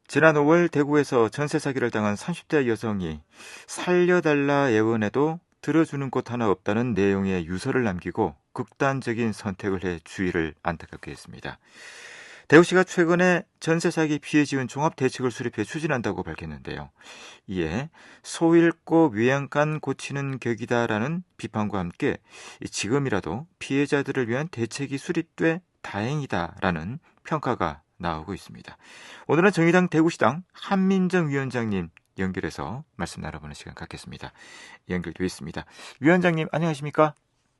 지난 5월 대구에서 전세 사기를 당한 30대 여성이 살려달라 애원해도 들어주는 곳 하나 없다는 내용의 유서를 남기고 극단적인 선택을 해 주위를 안타깝게 했습니다. 대구시가 최근에 전세 사기 피해 지원 종합 대책을 수립해 추진한다고 밝혔는데요. 이에 소 잃고 위안간 고치는 격이다라는 비판과 함께 지금이라도 피해자들을 위한 대책이 수립돼 다행이다라는 평가가 나오고 있습니다. 오늘은 정의당 대구시당 한민정 위원장님 연결해서 말씀 나눠보는 시간 갖겠습니다. 연결되어 있습니다. 위원장님 안녕하십니까?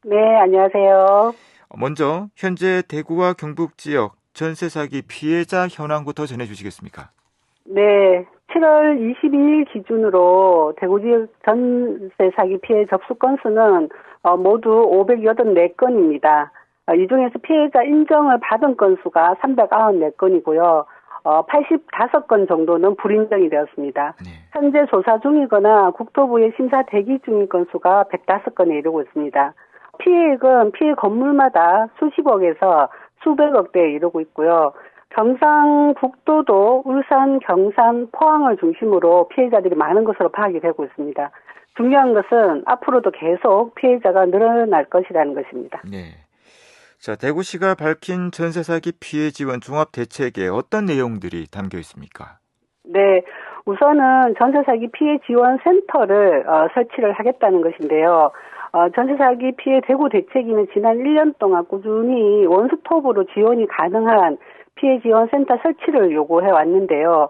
네, 안녕하세요. 먼저 현재 대구와 경북 지역 전세 사기 피해자 현황부터 전해주시겠습니까? 네, 7월 22일 기준으로 대구 지역 전세 사기 피해 접수 건수는 모두 584건입니다. 이 중에서 피해자 인정을 받은 건수가 394건이고요. 85건 정도는 불인정이 되었습니다. 네. 현재 조사 중이거나 국토부의 심사 대기 중인 건수가 105건에 이르고 있습니다. 피해액은 피해 건물마다 수십억에서 수백억대에 이르고 있고요. 경상북도도 울산, 경산, 포항을 중심으로 피해자들이 많은 것으로 파악이 되고 있습니다. 중요한 것은 앞으로도 계속 피해자가 늘어날 것이라는 것입니다. 네. 자, 대구시가 밝힌 전세 사기 피해 지원 종합 대책에 어떤 내용들이 담겨 있습니까? 네, 우선은 전세 사기 피해 지원 센터를 설치를 하겠다는 것인데요. 전세 사기 피해 대구 대책위는 지난 1년 동안 꾸준히 원스톱으로 지원이 가능한 피해 지원 센터 설치를 요구해 왔는데요.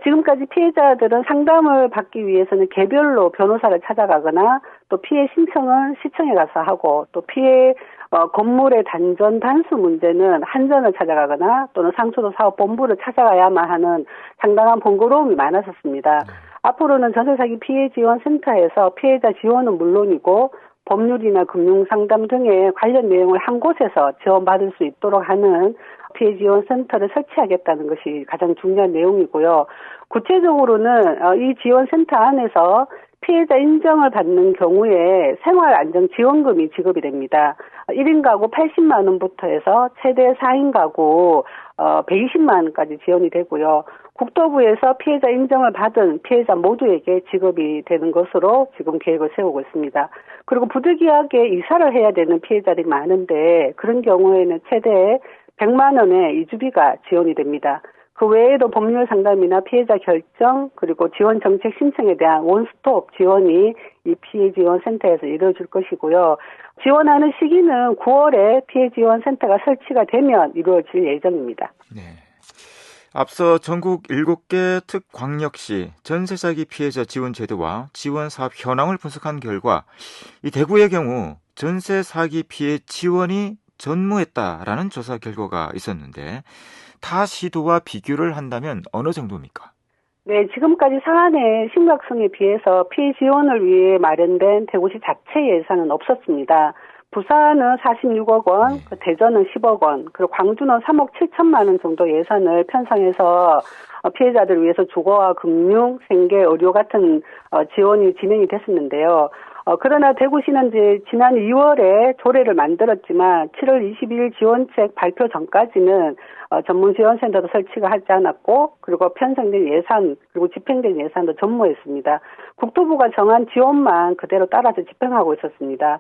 지금까지 피해자들은 상담을 받기 위해서는 개별로 변호사를 찾아가거나 또 피해 신청은 시청에 가서 하고 또 피해 건물의 단전 단수 문제는 한전을 찾아가거나 또는 상수도 사업본부를 찾아가야만 하는 상당한 번거로움이 많았었습니다. 앞으로는 전세 사기 피해 지원 센터에서 피해자 지원은 물론이고 법률이나 금융상담 등의 관련 내용을 한 곳에서 지원받을 수 있도록 하는 피해 지원 센터를 설치하겠다는 것이 가장 중요한 내용이고요. 구체적으로는 이 지원 센터 안에서 피해자 인정을 받는 경우에 생활안정지원금이 지급이 됩니다. 1인 가구 80만 원부터 해서 최대 4인 가구 120만 원까지 지원이 되고요. 국토부에서 피해자 인정을 받은 피해자 모두에게 지급이 되는 것으로 지금 계획을 세우고 있습니다. 그리고 부득이하게 이사를 해야 되는 피해자들이 많은데 그런 경우에는 최대 100만 원의 이주비가 지원이 됩니다. 그 외에도 법률 상담이나 피해자 결정 그리고 지원 정책 신청에 대한 원스톱 지원이 이 피해 지원 센터에서 이루어질 것이고요. 지원하는 시기는 9월에 피해 지원 센터가 설치가 되면 이루어질 예정입니다. 네. 앞서 전국 7개 특광역시 전세 사기 피해자 지원 제도와 지원 사업 현황을 분석한 결과 이 대구의 경우 전세 사기 피해 지원이 전무했다라는 조사 결과가 있었는데 타 시도와 비교를 한다면 어느 정도입니까? 네, 지금까지 사안의 심각성에 비해서 피해 지원을 위해 마련된 대구시 자체 예산은 없었습니다. 부산은 46억 원, 대전은 10억 원, 그리고 광주는 3억 7천만 원 정도 예산을 편성해서 피해자들을 위해서 주거와 금융, 생계, 의료 같은 지원이 진행이 됐었는데요. 그러나 대구시는 이제 지난 2월에 조례를 만들었지만 7월 22일 지원책 발표 전까지는 전문 지원센터도 설치가 하지 않았고 그리고 편성된 예산 그리고 집행된 예산도 전무했습니다. 국토부가 정한 지원만 그대로 따라서 집행하고 있었습니다.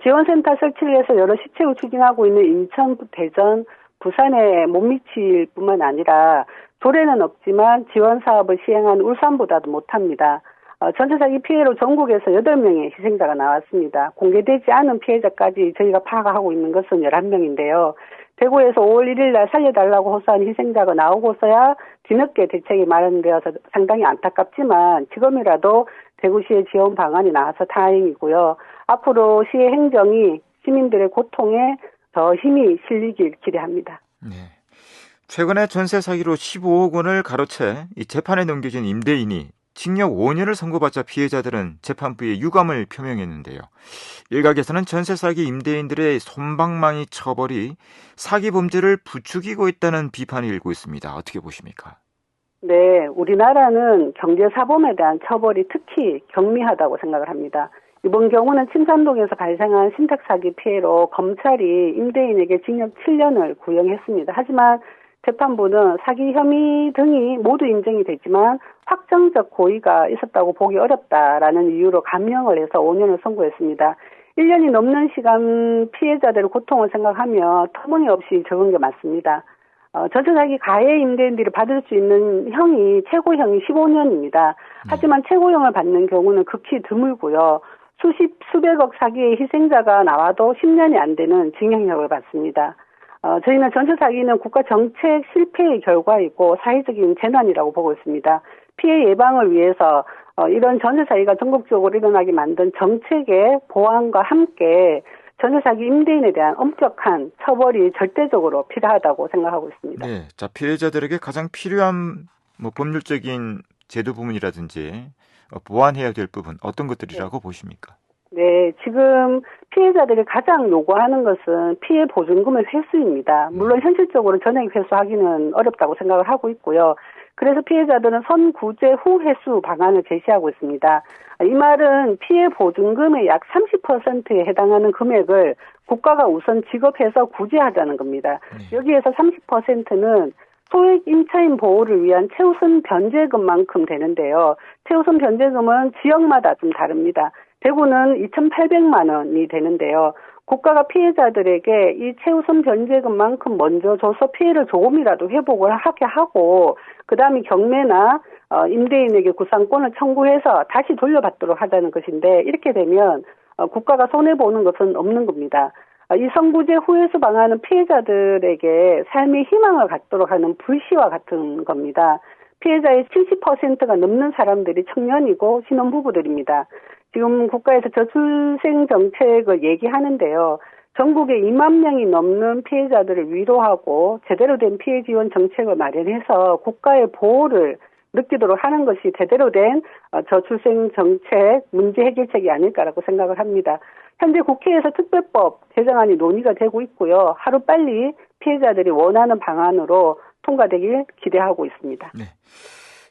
지원센터 설치를 해서 여러 시책을 추진하고 있는 인천, 대전, 부산에 못 미칠 뿐만 아니라 조례는 없지만 지원 사업을 시행한 울산보다도 못합니다. 전세 사기 피해로 전국에서 8명의 희생자가 나왔습니다. 공개되지 않은 피해자까지 저희가 파악하고 있는 것은 11명인데요. 대구에서 5월 1일 날 살려달라고 호소한 희생자가 나오고서야 뒤늦게 대책이 마련되어서 상당히 안타깝지만 지금이라도 대구시의 지원 방안이 나와서 다행이고요. 앞으로 시의 행정이 시민들의 고통에 더 힘이 실리길 기대합니다. 네. 최근에 전세 사기로 15억 원을 가로채 이 재판에 넘겨진 임대인이 징역 5년을 선고받자 피해자들은 재판부에 유감을 표명했는데요. 일각에서는 전세 사기 임대인들의 솜방망이 처벌이 사기 범죄를 부추기고 있다는 비판이 일고 있습니다. 어떻게 보십니까? 네, 우리나라는 경제사범에 대한 처벌이 특히 경미하다고 생각을 합니다. 이번 경우는 침산동에서 발생한 신탁사기 피해로 검찰이 임대인에게 징역 7년을 구형했습니다. 하지만 재판부는 사기 혐의 등이 모두 인정이 되지만 확정적 고의가 있었다고 보기 어렵다라는 이유로 감형을 해서 5년을 선고했습니다. 1년이 넘는 시간 피해자들의 고통을 생각하며 터무니없이 적은 게 맞습니다. 전세 사기 가해 임대인들이 받을 수 있는 형이 최고형이 15년입니다. 하지만 최고형을 받는 경우는 극히 드물고요. 수백억 사기의 희생자가 나와도 10년이 안 되는 징역형을 받습니다. 저희는 전세 사기는 국가 정책 실패의 결과이고 사회적인 재난이라고 보고 있습니다. 피해 예방을 위해서 이런 전세 사기가 전국적으로 일어나게 만든 정책의 보완과 함께 전세 사기 임대인에 대한 엄격한 처벌이 절대적으로 필요하다고 생각하고 있습니다. 네, 자 피해자들에게 가장 필요한 법률적인 제도 부분이라든지 보완해야 될 부분 어떤 것들이라고 보십니까? 네, 지금 피해자들이 가장 요구하는 것은 피해 보증금의 회수입니다. 물론 현실적으로 전액 회수하기는 어렵다고 생각을 하고 있고요. 그래서 피해자들은 선구제 후 회수 방안을 제시하고 있습니다. 이 말은 피해 보증금의 약 30%에 해당하는 금액을 국가가 우선 지급해서 구제하자는 겁니다. 여기에서 30%는 소액 임차인 보호를 위한 최우선 변제금만큼 되는데요. 최우선 변제금은 지역마다 좀 다릅니다. 대구는 2,800만 원이 되는데요. 국가가 피해자들에게 이 최우선 변제금만큼 먼저 줘서 피해를 조금이라도 회복을 하게 하고 그다음에 경매나 임대인에게 구상권을 청구해서 다시 돌려받도록 하자는 것인데 이렇게 되면 국가가 손해보는 것은 없는 겁니다. 이 선구제 후회수 방안은 피해자들에게 삶의 희망을 갖도록 하는 불씨와 같은 겁니다. 피해자의 70%가 넘는 사람들이 청년이고 신혼부부들입니다. 지금 국가에서 저출생 정책을 얘기하는데요. 전국에 2만 명이 넘는 피해자들을 위로하고 제대로 된 피해 지원 정책을 마련해서 국가의 보호를 느끼도록 하는 것이 제대로 된 저출생 정책 문제 해결책이 아닐까라고 생각을 합니다. 현재 국회에서 특별법 제정안이 논의가 되고 있고요. 하루빨리 피해자들이 원하는 방안으로 통과되길 기대하고 있습니다. 네.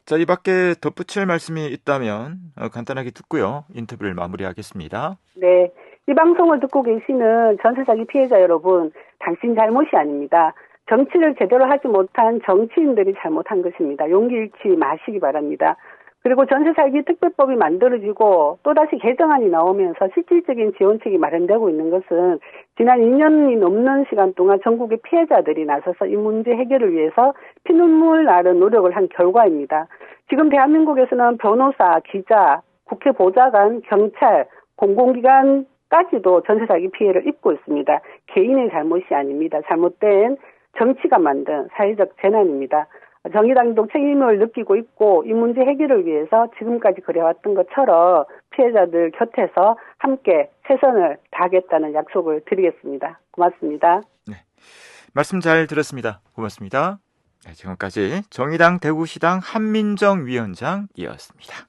자, 이 밖에 덧붙일 말씀이 있다면 간단하게 듣고요. 인터뷰를 마무리하겠습니다. 네. 이 방송을 듣고 계시는 전세 사기 피해자 여러분, 당신 잘못이 아닙니다. 정치를 제대로 하지 못한 정치인들이 잘못한 것입니다. 용기 잃지 마시기 바랍니다. 그리고 전세 사기 특별법이 만들어지고 또다시 개정안이 나오면서 실질적인 지원책이 마련되고 있는 것은 지난 2년이 넘는 시간 동안 전국의 피해자들이 나서서 이 문제 해결을 위해서 피눈물 나는 노력을 한 결과입니다. 지금 대한민국에서는 변호사, 기자, 국회 보좌관, 경찰, 공공기관까지도 전세 사기 피해를 입고 있습니다. 개인의 잘못이 아닙니다. 잘못된 정치가 만든 사회적 재난입니다. 정의당도 책임을 느끼고 있고 이 문제 해결을 위해서 지금까지 그래왔던 것처럼 피해자들 곁에서 함께 최선을 다하겠다는 약속을 드리겠습니다. 고맙습니다. 네, 말씀 잘 들었습니다. 고맙습니다. 네, 지금까지 정의당 대구시당 한민정 위원장이었습니다.